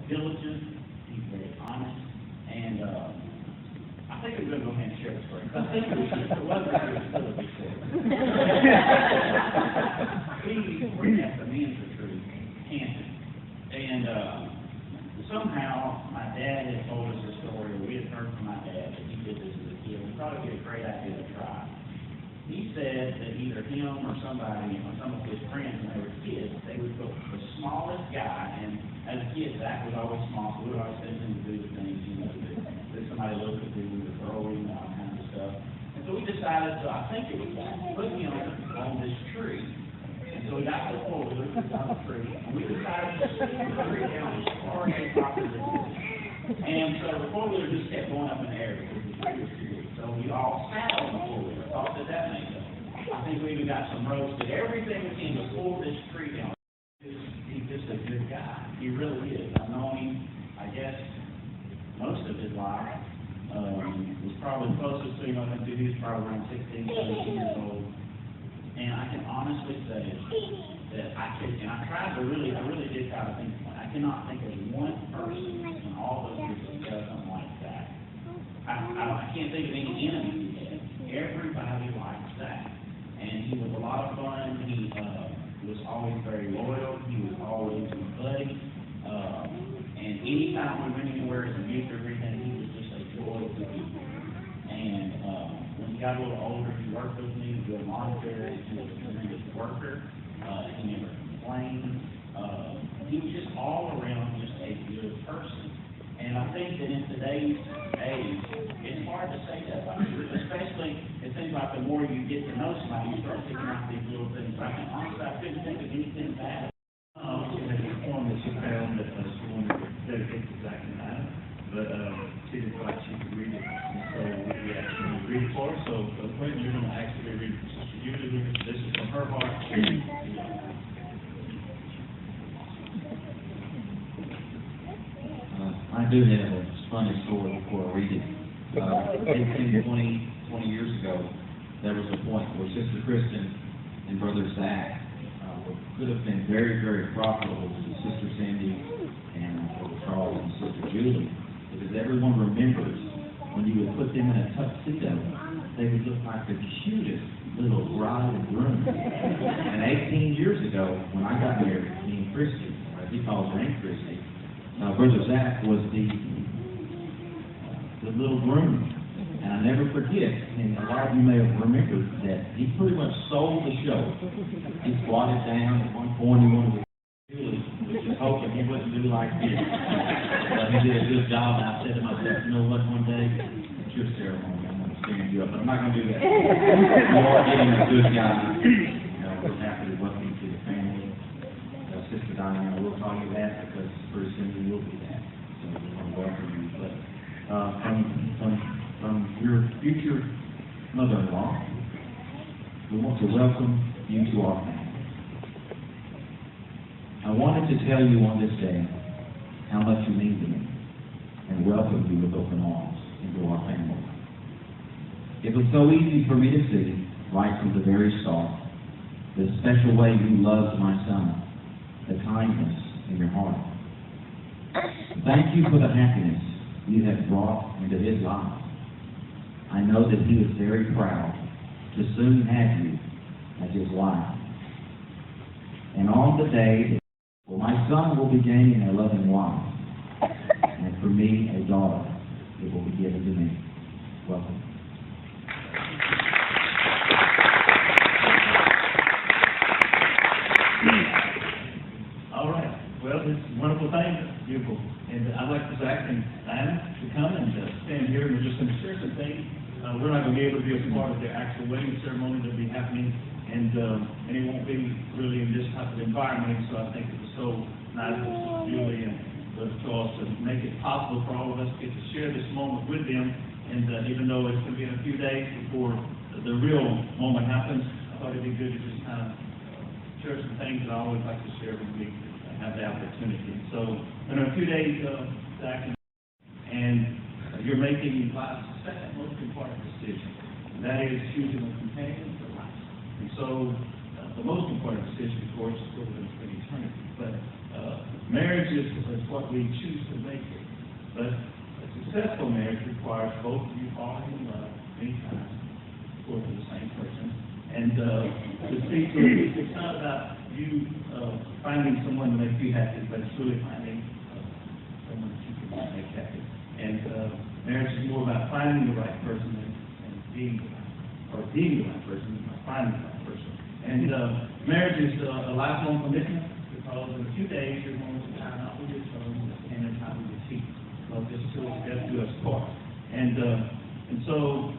diligent, he's very honest, and I think we're going to go ahead and share the story. I think it was just, it wasn't really still a big story. We were at the men's retreat, camping, and somehow my dad had told us a story, or we had heard from my dad that he did this as a kid. We thought it would be a great idea to try. He said that either him or somebody, or some of his friends when they were kids, they would put the smallest guy, and as a kid, Zach was always small, so we would always send him to do the things, you know, that somebody looked at me, we were throwing, all kinds of stuff. And so we decided to, I think it was Zach, put him on this tree. And so we got the four-wheeler, we got the tree, and we decided to stick the tree down as far as the top of the tree. And so the four-wheeler just kept going up in the air because the tree was too big. So we all sat on the four-wheeler, thought that made sense. I think we even got some ropes, but everything we can to pull this tree down. He's just a good guy. He really is. I've known him, I guess, most of his life. Was probably closest to him, I think, he was probably around 16, 17 years old. And I can honestly say that I tried to really, I really did try to think, I cannot think of one person in all those years that does something like that. I can't think of any enemy he had. Everybody likes that. And he was a lot of fun. He was always very loyal. He was always a buddy. And anytime we went anywhere as a youth or anything, he was just a joy to people. And when he got a little older, he worked with me, he was a monitor, he was a tremendous worker. He never complained. He was just all around just a good person. And I think that in today's age, it's hard to say that, especially it seems like the more you get to know somebody, you start picking out these little things. Honestly, I couldn't think of anything bad. She had a poem that she found that she wanted to dedicate to Zac and Dahena, but she didn't feel like she could read it. And so we asked her to read it for her. So Quentin, you're going to actually read it for Sister Judy. This is from her heart. I do have a funny story before I read it. 18, 20 years ago, there was a point where Sister Kristen and Brother Zac could have been very, very profitable to Sister Sandy and Brother Charles and Sister Julie, because everyone remembers when you would put them in a tuxedo, they would look like the cutest little bride and groom. And 18 years ago, when I got married, me and Christy, as he calls her Aunt Christy, Brother Zac was the little groom. And I never forget, and a lot of you may have remembered, that he pretty much sold the show. He squatted down at one point, he wanted to Julie, which is hoping he wouldn't do like this. But he did a good job, and I said to myself, you know what, one day, it's your ceremony, I'm going to stand you up, but I'm not going to do that. You are getting a good guy. We're happy to welcome you to the family. Sister Diana, we'll call you that because pretty soon you will be that. So we want to welcome you. But from your future mother-in-law, we want to welcome you to our family. I wanted to tell you on this day how much you mean to me and welcome you with open arms into our family. It was so easy for me to see, right from the very start, the special way you loved my son, the kindness in your heart. Thank you for the happiness you have brought into his life. I know that he is very proud to soon have you as his wife. And on the day that my son will be gaining a loving wife, and for me a daughter, it will be given to me. Welcome. All right. Well, it's a wonderful thing. Beautiful. And I'd like for Zac and Dahena to come and stand here and we're just going to share some things. We're not going to be able to be a part of the actual wedding ceremony that will be happening, and it won't be really in this type of environment. So I think it was so nice of Sister Julie and Brother Charles to make it possible for all of us to get to share this moment with them. And even though it's going to be in a few days before the real moment happens, I thought it'd be good to just kind of share some things that I always like to share when we have the opportunity. So in a few days, Zac, and you're making life's second most important decision, and that is choosing a companion for life. And so the most important decision, of course, is where we're going to spend eternity. But Marriage is what we choose to make it. But a successful marriage requires both of you falling in love many times for the same person. And to speak to it, it's not about you finding someone to make you happy, but it's really finding someone that you can make happy. And marriage is more about finding the right person and being the right person, not finding the right person. And marriage is a lifelong commitment, because in a few days you're going to tie not with your toes and then tie with your feet. Because this is death do us part. And so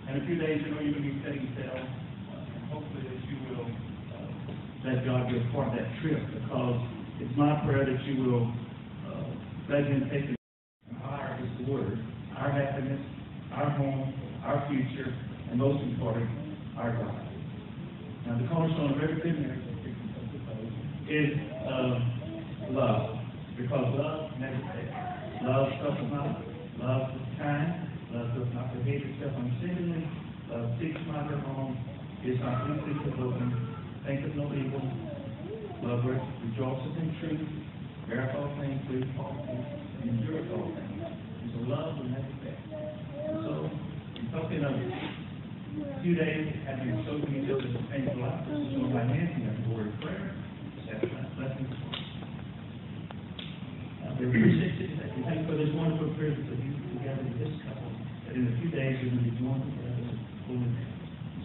in a few days you're going to be setting sail, and hopefully that you will let God be a part of that trip, because it's my prayer that you will let Him take the our is the Word, our happiness, our home, our future, and most important, our God. Now, the cornerstone of every good marriage is love, because love never fails. Love suffers not, love is kind, love does not behave itself unseemly, love seeks not her own, is not easily provoked, thinketh no evil, love rejoices in truth, beareth all things, believeth all things, and endureth all things. And so love will never fail. And so, in talking of a few days, having spoken each other the painful life, this is one of my hands, and have a word of prayer. Blessings. We appreciate you today. We thank you for this wonderful privilege of you together with this couple, that in a few days you're going to be joined together as a holy man.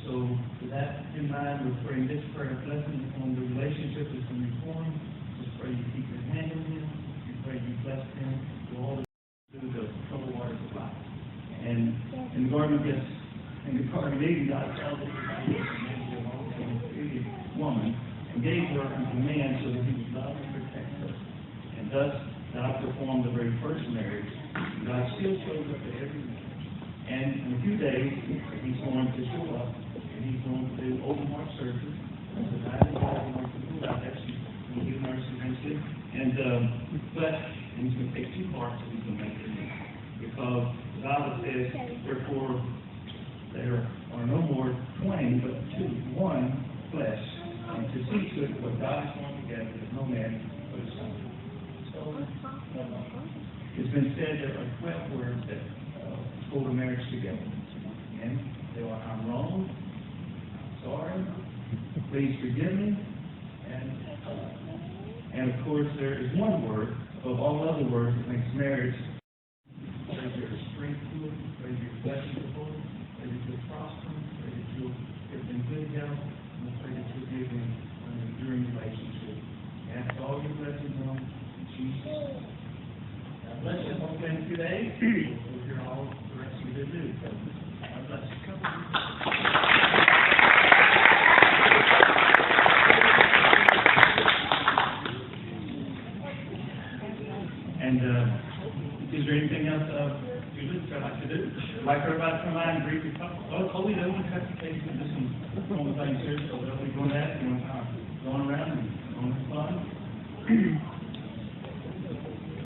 So, with that in mind, we're praying this prayer of blessing upon the relationship that's been reformed. Just pray you keep your hand on him. We pray you bless him through the troubled waters of life. And in the Garden of Eden, God tells us about this and created woman and gave her unto man so that he would love and protect her. And thus, God performed the very first marriage. God still shows up at every marriage. And in a few days, he's going to show up, and he's going to do open heart surgery. And so God is going to do about that. She's going to give nurse eventually. And he's going to take two parts and he's going to make it new. Because the Bible says, therefore, there are no more twain, but two, one flesh. And to see to it what God is going together, that no man put asunder. So, it's been said there are 12 words that hold a marriage together. And they are, I'm wrong, I'm sorry, please forgive me, and of course there is one word above all other words that makes marriage. Pray your strength to it, pray your blessing to it, pray that you'll prosper, pray that you'll get in good health, and pray that you'll give in an enduring relationship. Ask all your blessings on Jesus. God bless you. Hopefully in a few days, we'll hear all the rest of your news. God bless you. And is there anything else Judith would like to do? Like everybody come by and greet you. We don't want to cut the cake and do some normal things here, so they'll be going at it and going around and going for fun.